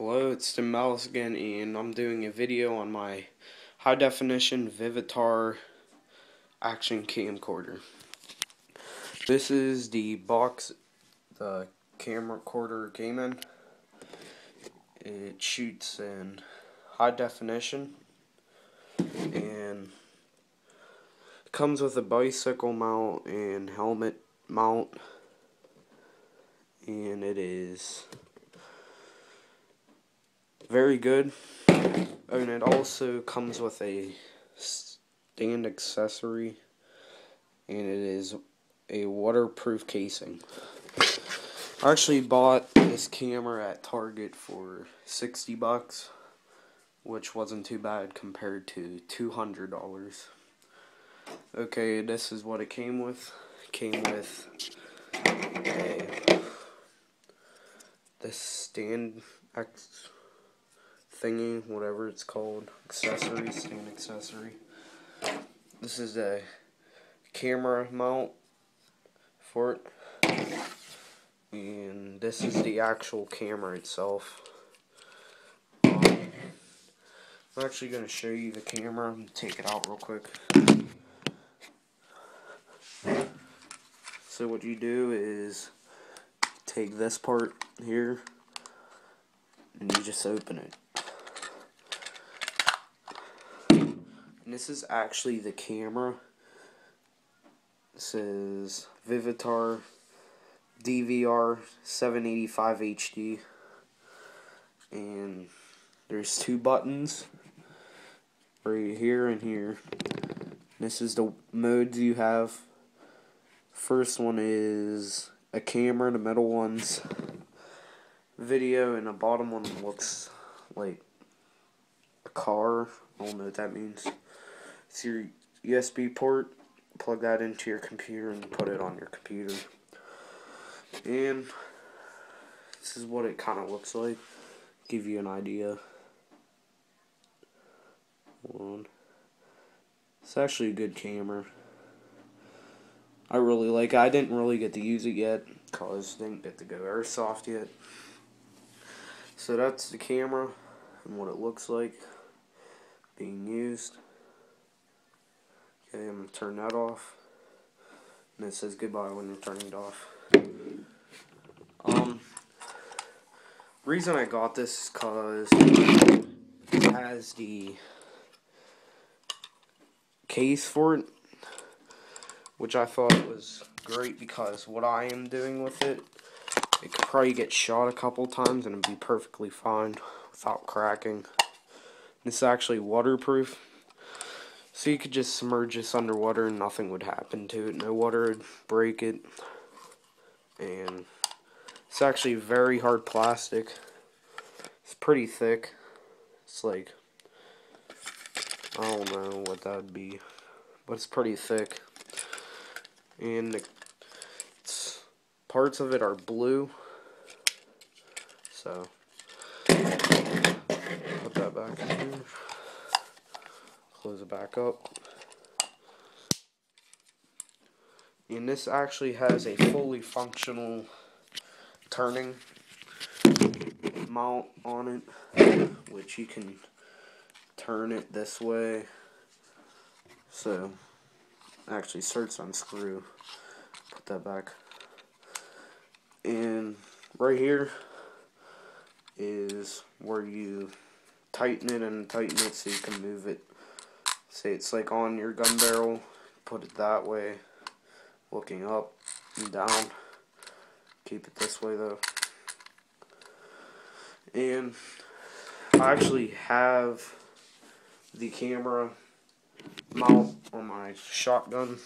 Hello, it's Tim Mouse again, and I'm doing a video on my high definition Vivitar action camcorder. This is the box the camcorder came in. It shoots in high definition and it comes with a bicycle mount and helmet mount, and it is very good. And it also comes with a stand accessory, and it is a waterproof casing. I actually bought this camera at Target for $60, which wasn't too bad compared to $200. Okay, this is what it came with. It came with this stand thingy, whatever it's called, stand accessory. This is a camera mount for it, and this is the actual camera itself. I'm actually going to show you the camera and take it out real quick. So what you do is take this part here and you just open it. And this is actually the camera. This is Vivitar DVR 785 HD, and there's two buttons right here and here. This is the modes you have. First one is a camera, the middle one's video, and the bottom one looks like a car. I don't know what that means. It's your USB port. Plug that into your computer and put it on your computer. And this is what it kind of looks like. Give you an idea. Hold on. It's actually a good camera. I really like it. I didn't really get to use it yet because I didn't get to go airsoft yet. So that's the camera and what it looks like being used. Okay, I'm going to turn that off. And it says goodbye when you're turning it off. Reason I got this is because it has the case for it, which I thought was great because what I am doing with it, it could probably get shot a couple times and it'd be perfectly fine without cracking. It's actually waterproof, so you could just submerge this underwater and nothing would happen to it. No water would break it. And it's actually very hard plastic. It's pretty thick. It's like, I don't know what that would be, but it's pretty thick. And parts of it are blue. So put that back in here. Close it back up. And this actually has a fully functional turning mount on it, which you can turn it this way. So actually starts to unscrew. Put that back. And right here is where you tighten it and tighten it so you can move it. Say it's like on your gun barrel, put it that way, looking up and down. Keep it this way though. And I actually have the camera mount on my shotgun.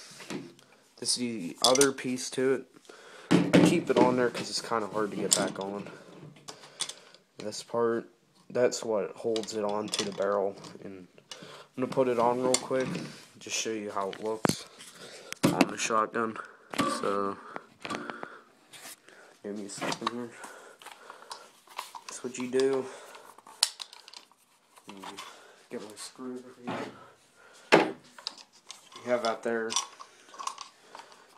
This is the other piece to it. I keep it on there because it's kind of hard to get back on. This part, that's what holds it on to the barrel. And I'm going to put it on real quick, just show you how it looks on the shotgun. So, give me a second here. That's what you do. Get my screws over here. You have that there.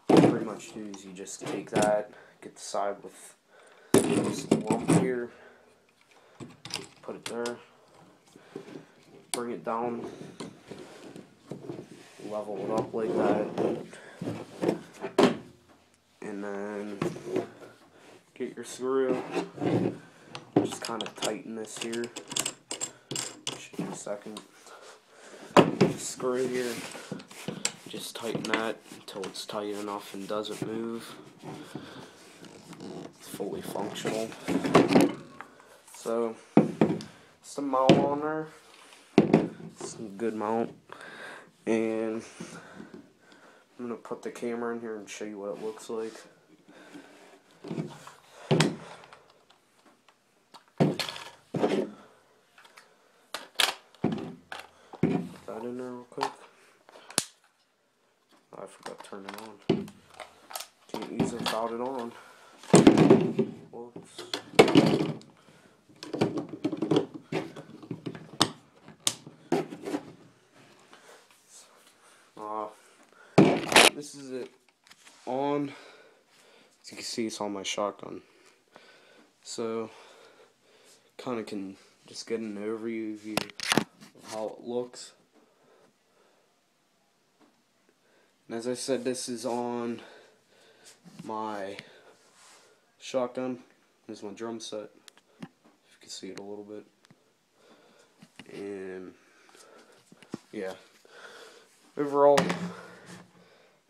What you pretty much do is you just take that, get the side with this lump here, right there. Bring it down, level it up like that, and then get your screw. Just kind of tighten this here. Should be a second. Screw here. Just tighten that until it's tight enough and doesn't move. It's fully functional. So, some mount on there. Some good mount. And I'm going to put the camera in here and show you what it looks like. Put that in there real quick. Oh, I forgot to turn it on. Can't use it without it on. Whoops. This is it on. As you can see, it's on my shotgun. So, kind of can just get an overview of how it looks. And as I said, this is on my shotgun. This is my drum set. If you can see it a little bit. And yeah, overall,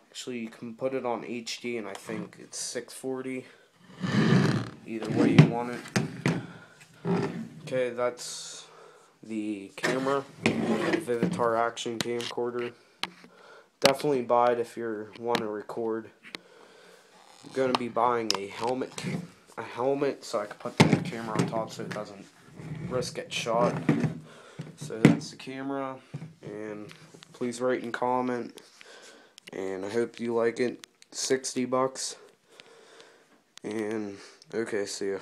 actually you can put it on HD, and I think it's 640. Either way you want it. Okay, that's the camera, Vivitar action camcorder. Definitely buy it if you want to record. I'm going to be buying a helmet so I can put the camera on top so it doesn't risk getting shot. So that's the camera, and please rate and comment, and I hope you like it. $60, and okay, see ya.